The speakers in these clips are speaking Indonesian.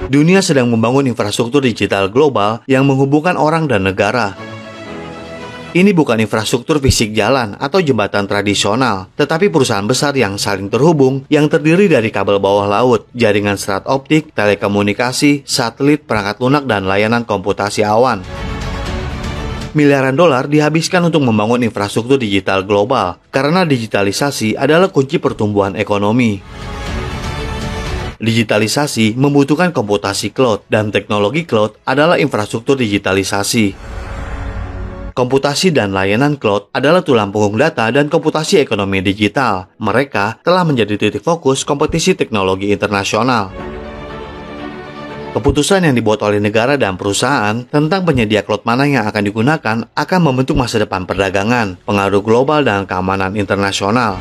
Dunia sedang membangun infrastruktur digital global yang menghubungkan orang dan negara. Ini bukan infrastruktur fisik jalan atau jembatan tradisional, tetapi perusahaan besar yang saling terhubung yang terdiri dari kabel bawah laut, jaringan serat optik, telekomunikasi, satelit, perangkat lunak, dan layanan komputasi awan. Miliaran dolar dihabiskan untuk membangun infrastruktur digital global, karena digitalisasi adalah kunci pertumbuhan ekonomi. Digitalisasi membutuhkan komputasi cloud, dan teknologi cloud adalah infrastruktur digitalisasi. Komputasi dan layanan cloud adalah tulang punggung data dan komputasi ekonomi digital. Mereka telah menjadi titik fokus kompetisi teknologi internasional. Keputusan yang dibuat oleh negara dan perusahaan tentang penyedia cloud mana yang akan digunakan akan membentuk masa depan perdagangan, pengaruh global, dan keamanan internasional.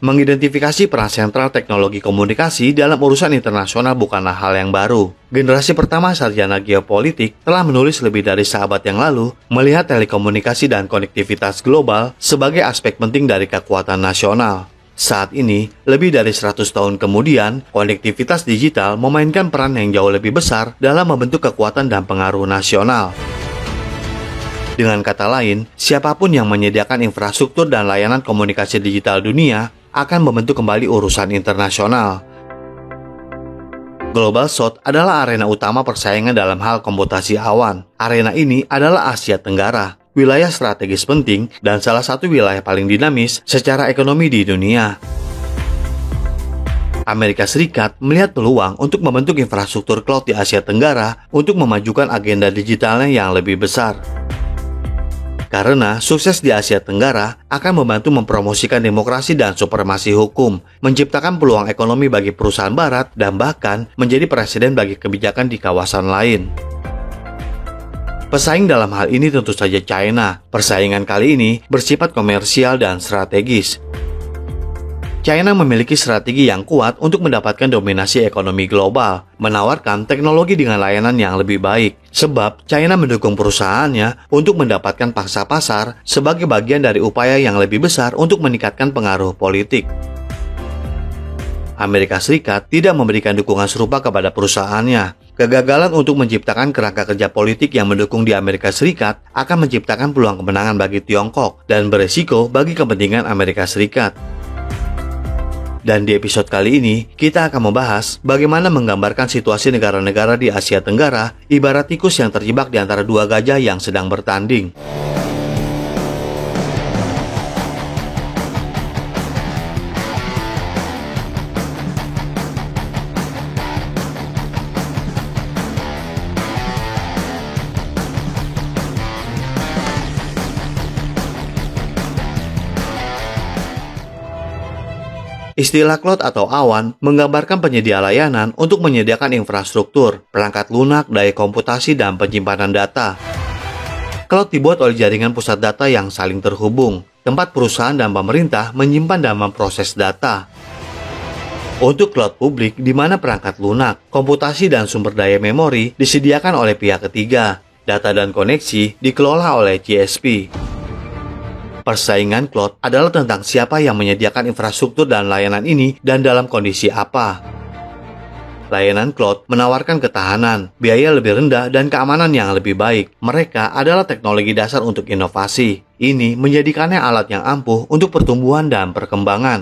Mengidentifikasi peran sentral teknologi komunikasi dalam urusan internasional bukanlah hal yang baru. Generasi pertama sarjana geopolitik telah menulis lebih dari seabad yang lalu melihat telekomunikasi dan konektivitas global sebagai aspek penting dari kekuatan nasional. Saat ini, lebih dari 100 tahun kemudian, konektivitas digital memainkan peran yang jauh lebih besar dalam membentuk kekuatan dan pengaruh nasional. Dengan kata lain, siapapun yang menyediakan infrastruktur dan layanan komunikasi digital dunia akan membentuk kembali urusan internasional. Global South adalah arena utama persaingan dalam hal komputasi awan. Arena ini adalah Asia Tenggara, wilayah strategis penting dan salah satu wilayah paling dinamis secara ekonomi di dunia. Amerika Serikat melihat peluang untuk membentuk infrastruktur cloud di Asia Tenggara untuk memajukan agenda digitalnya yang lebih besar. Karena sukses di Asia Tenggara akan membantu mempromosikan demokrasi dan supremasi hukum, menciptakan peluang ekonomi bagi perusahaan barat, dan bahkan menjadi presiden bagi kebijakan di kawasan lain. Pesaing dalam hal ini tentu saja China. Persaingan kali ini bersifat komersial dan strategis. China memiliki strategi yang kuat untuk mendapatkan dominasi ekonomi global, menawarkan teknologi dengan layanan yang lebih baik, sebab China mendukung perusahaannya untuk mendapatkan pangsa pasar sebagai bagian dari upaya yang lebih besar untuk meningkatkan pengaruh politik. Amerika Serikat tidak memberikan dukungan serupa kepada perusahaannya. Kegagalan untuk menciptakan kerangka kerja politik yang mendukung di Amerika Serikat akan menciptakan peluang kemenangan bagi Tiongkok dan beresiko bagi kepentingan Amerika Serikat. Dan di episode kali ini, kita akan membahas bagaimana menggambarkan situasi negara-negara di Asia Tenggara ibarat tikus yang terjebak di antara dua gajah yang sedang bertanding. Istilah cloud atau awan menggambarkan penyedia layanan untuk menyediakan infrastruktur, perangkat lunak, daya komputasi, dan penyimpanan data. Cloud dibuat oleh jaringan pusat data yang saling terhubung, tempat perusahaan dan pemerintah menyimpan dan memproses data. Untuk cloud publik, di mana perangkat lunak, komputasi, dan sumber daya memori disediakan oleh pihak ketiga, data dan koneksi dikelola oleh CSP. Persaingan cloud adalah tentang siapa yang menyediakan infrastruktur dan layanan ini dan dalam kondisi apa. Layanan cloud menawarkan ketahanan, biaya lebih rendah, dan keamanan yang lebih baik. Mereka adalah teknologi dasar untuk inovasi. Ini menjadikannya alat yang ampuh untuk pertumbuhan dan perkembangan.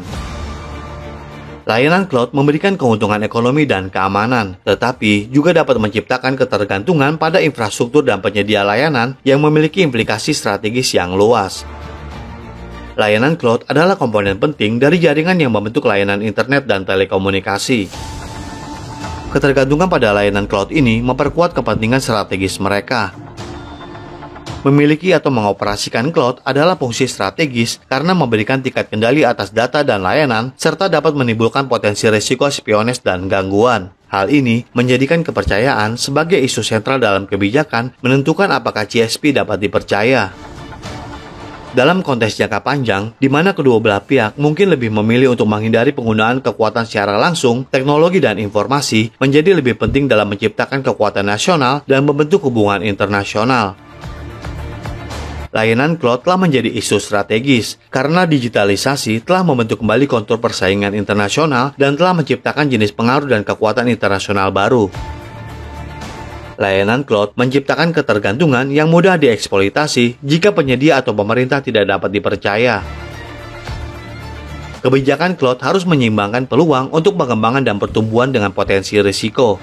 Layanan cloud memberikan keuntungan ekonomi dan keamanan, tetapi juga dapat menciptakan ketergantungan pada infrastruktur dan penyedia layanan yang memiliki implikasi strategis yang luas. Layanan cloud adalah komponen penting dari jaringan yang membentuk layanan internet dan telekomunikasi. Ketergantungan pada layanan cloud ini memperkuat kepentingan strategis mereka. Memiliki atau mengoperasikan cloud adalah fungsi strategis karena memberikan tingkat kendali atas data dan layanan serta dapat menimbulkan potensi risiko spiones dan gangguan. Hal ini menjadikan kepercayaan sebagai isu sentral dalam kebijakan menentukan apakah CSP dapat dipercaya. Dalam konteks jangka panjang, di mana kedua belah pihak mungkin lebih memilih untuk menghindari penggunaan kekuatan secara langsung, teknologi dan informasi menjadi lebih penting dalam menciptakan kekuatan nasional dan membentuk hubungan internasional. layanan cloud telah menjadi isu strategis karena digitalisasi telah membentuk kembali kontur persaingan internasional dan telah menciptakan jenis pengaruh dan kekuatan internasional baru. Layanan cloud menciptakan ketergantungan yang mudah dieksploitasi jika penyedia atau pemerintah tidak dapat dipercaya. Kebijakan cloud harus menyeimbangkan peluang untuk pengembangan dan pertumbuhan dengan potensi risiko.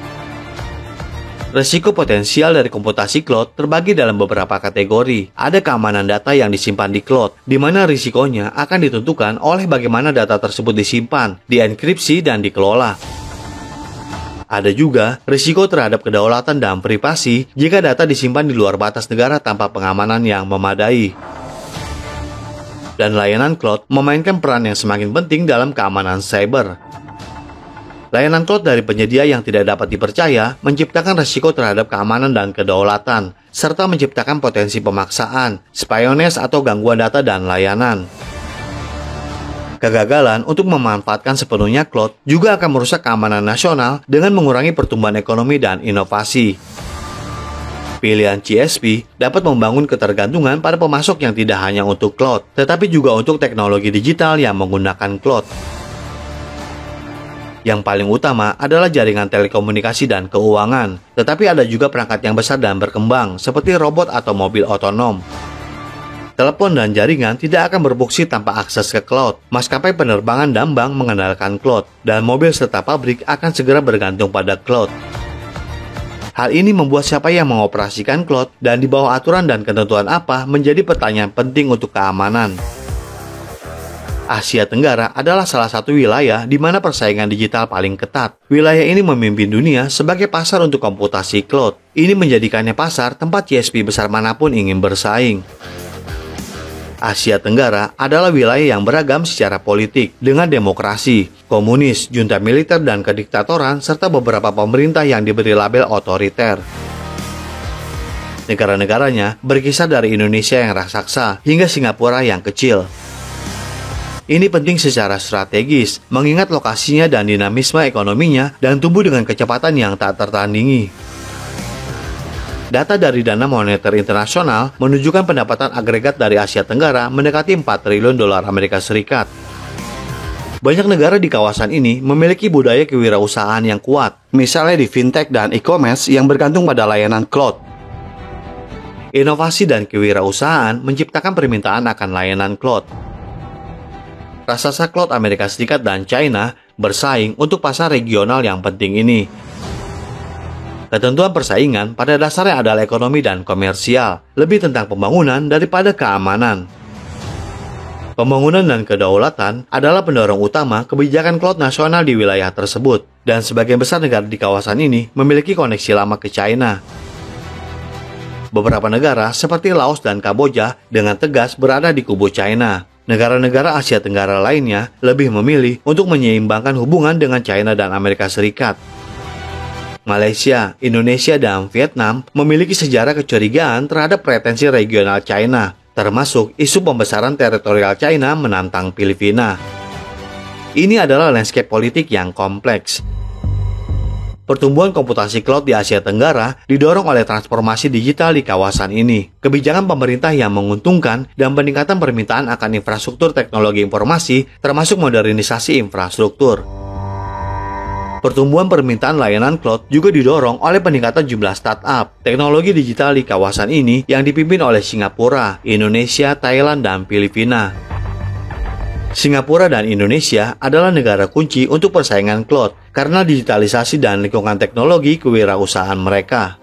Risiko potensial dari komputasi cloud terbagi dalam beberapa kategori. Ada keamanan data yang disimpan di cloud, di mana risikonya akan ditentukan oleh bagaimana data tersebut disimpan, dienkripsi, dan dikelola. Ada juga risiko terhadap kedaulatan dan privasi jika data disimpan di luar batas negara tanpa pengamanan yang memadai. Dan layanan cloud memainkan peran yang semakin penting dalam keamanan cyber. Layanan cloud dari penyedia yang tidak dapat dipercaya menciptakan risiko terhadap keamanan dan kedaulatan, serta menciptakan potensi pemaksaan, spionage atau gangguan data dan layanan. Kegagalan untuk memanfaatkan sepenuhnya cloud juga akan merusak keamanan nasional dengan mengurangi pertumbuhan ekonomi dan inovasi. Pilihan CSP dapat membangun ketergantungan pada pemasok yang tidak hanya untuk cloud, tetapi juga untuk teknologi digital yang menggunakan cloud. Yang paling utama adalah jaringan telekomunikasi dan keuangan, tetapi ada juga perangkat yang besar dan berkembang, seperti robot atau mobil otonom. Telepon dan jaringan tidak akan berfungsi tanpa akses ke cloud. Maskapai penerbangan dan bank mengandalkan cloud, dan mobil serta pabrik akan segera bergantung pada cloud. Hal ini membuat siapa yang mengoperasikan cloud dan di bawah aturan dan ketentuan apa menjadi pertanyaan penting untuk keamanan. Asia Tenggara adalah salah satu wilayah di mana persaingan digital paling ketat. Wilayah ini memimpin dunia sebagai pasar untuk komputasi cloud. Ini menjadikannya pasar tempat CSP besar manapun ingin bersaing. Asia Tenggara adalah wilayah yang beragam secara politik, dengan demokrasi, komunis, junta militer dan kediktatoran, serta beberapa pemerintah yang diberi label otoriter. Negara-negaranya berkisar dari Indonesia yang raksasa hingga Singapura yang kecil. Ini penting secara strategis, mengingat lokasinya dan dinamisme ekonominya dan tumbuh dengan kecepatan yang tak tertandingi. Data dari Dana Moneter Internasional menunjukkan pendapatan agregat dari Asia Tenggara mendekati 4 triliun dolar Amerika Serikat. Banyak negara di kawasan ini memiliki budaya kewirausahaan yang kuat, misalnya di fintech dan e-commerce yang bergantung pada layanan cloud. Inovasi dan kewirausahaan menciptakan permintaan akan layanan cloud. Raksasa cloud Amerika Serikat dan China bersaing untuk pasar regional yang penting ini. Ketentuan persaingan pada dasarnya adalah ekonomi dan komersial, lebih tentang pembangunan daripada keamanan. Pembangunan dan kedaulatan adalah pendorong utama kebijakan cloud nasional di wilayah tersebut, dan sebagian besar negara di kawasan ini memiliki koneksi lama ke China. Beberapa negara seperti Laos dan Kamboja dengan tegas berada di kubu China. Negara-negara Asia Tenggara lainnya lebih memilih untuk menyeimbangkan hubungan dengan China dan Amerika Serikat. Malaysia, Indonesia, dan Vietnam memiliki sejarah kecurigaan terhadap pretensi regional China, termasuk isu pembesaran teritorial China menantang Filipina. Ini adalah landscape politik yang kompleks. Pertumbuhan komputasi cloud di Asia Tenggara didorong oleh transformasi digital di kawasan ini, kebijakan pemerintah yang menguntungkan, dan peningkatan permintaan akan infrastruktur teknologi informasi, termasuk modernisasi infrastruktur. Pertumbuhan permintaan layanan cloud juga didorong oleh peningkatan jumlah startup teknologi digital di kawasan ini yang dipimpin oleh Singapura, Indonesia, Thailand, dan Filipina. Singapura dan Indonesia adalah negara kunci untuk persaingan cloud karena digitalisasi dan lingkungan teknologi kewirausahaan mereka.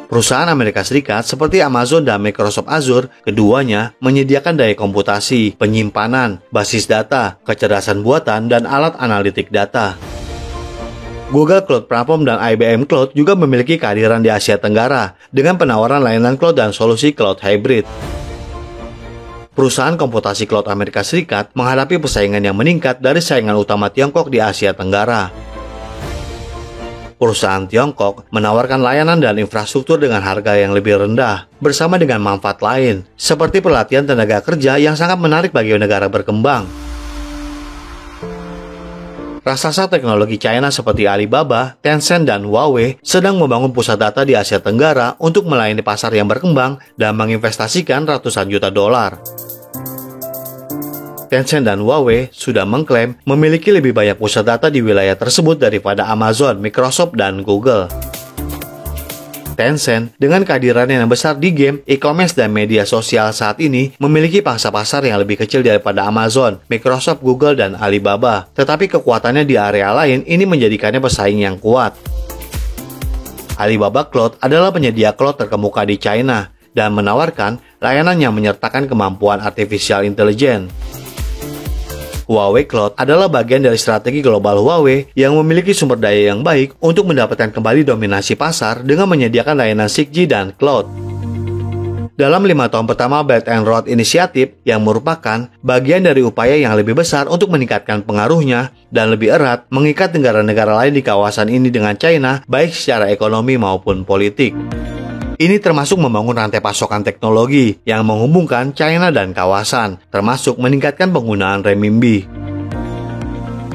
Perusahaan Amerika Serikat seperti Amazon dan Microsoft Azure, keduanya menyediakan daya komputasi, penyimpanan, basis data, kecerdasan buatan, dan alat analitik data. Google Cloud Platform dan IBM Cloud juga memiliki kehadiran di Asia Tenggara dengan penawaran layanan cloud dan solusi cloud hybrid. Perusahaan komputasi cloud Amerika Serikat menghadapi persaingan yang meningkat dari saingan utama Tiongkok di Asia Tenggara. Perusahaan Tiongkok menawarkan layanan dan infrastruktur dengan harga yang lebih rendah, bersama dengan manfaat lain, seperti pelatihan tenaga kerja yang sangat menarik bagi negara berkembang. Raksasa teknologi China seperti Alibaba, Tencent, dan Huawei sedang membangun pusat data di Asia Tenggara untuk melayani pasar yang berkembang dan menginvestasikan ratusan juta dolar. Tencent dan Huawei sudah mengklaim memiliki lebih banyak pusat data di wilayah tersebut daripada Amazon, Microsoft, dan Google. Tencent, dengan kehadirannya yang besar di game, e-commerce, dan media sosial saat ini, memiliki pangsa pasar yang lebih kecil daripada Amazon, Microsoft, Google, dan Alibaba. Tetapi kekuatannya di area lain ini menjadikannya pesaing yang kuat. Alibaba Cloud adalah penyedia cloud terkemuka di China dan menawarkan layanan yang menyertakan kemampuan artificial intelligence. Huawei Cloud adalah bagian dari strategi global Huawei yang memiliki sumber daya yang baik untuk mendapatkan kembali dominasi pasar dengan menyediakan layanan 6G dan cloud. Dalam 5 tahun pertama Belt and Road Initiative yang merupakan bagian dari upaya yang lebih besar untuk meningkatkan pengaruhnya dan lebih erat mengikat negara-negara lain di kawasan ini dengan China baik secara ekonomi maupun politik. Ini termasuk membangun rantai pasokan teknologi yang menghubungkan China dan kawasan, termasuk meningkatkan penggunaan renminbi.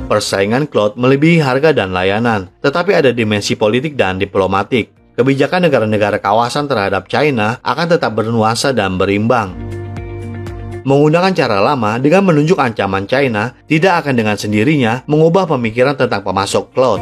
Persaingan cloud melebihi harga dan layanan, tetapi ada dimensi politik dan diplomatik. Kebijakan negara-negara kawasan terhadap China akan tetap bernuansa dan berimbang. Menggunakan cara lama dengan menunjuk ancaman China tidak akan dengan sendirinya mengubah pemikiran tentang pemasok cloud.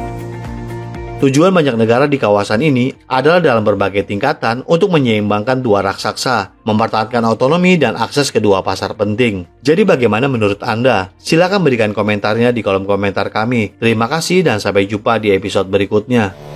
Tujuan banyak negara di kawasan ini adalah dalam berbagai tingkatan untuk menyeimbangkan dua raksasa, mempertahankan otonomi dan akses kedua pasar penting. Jadi bagaimana menurut Anda? Silakan berikan komentarnya di kolom komentar kami. Terima kasih dan sampai jumpa di episode berikutnya.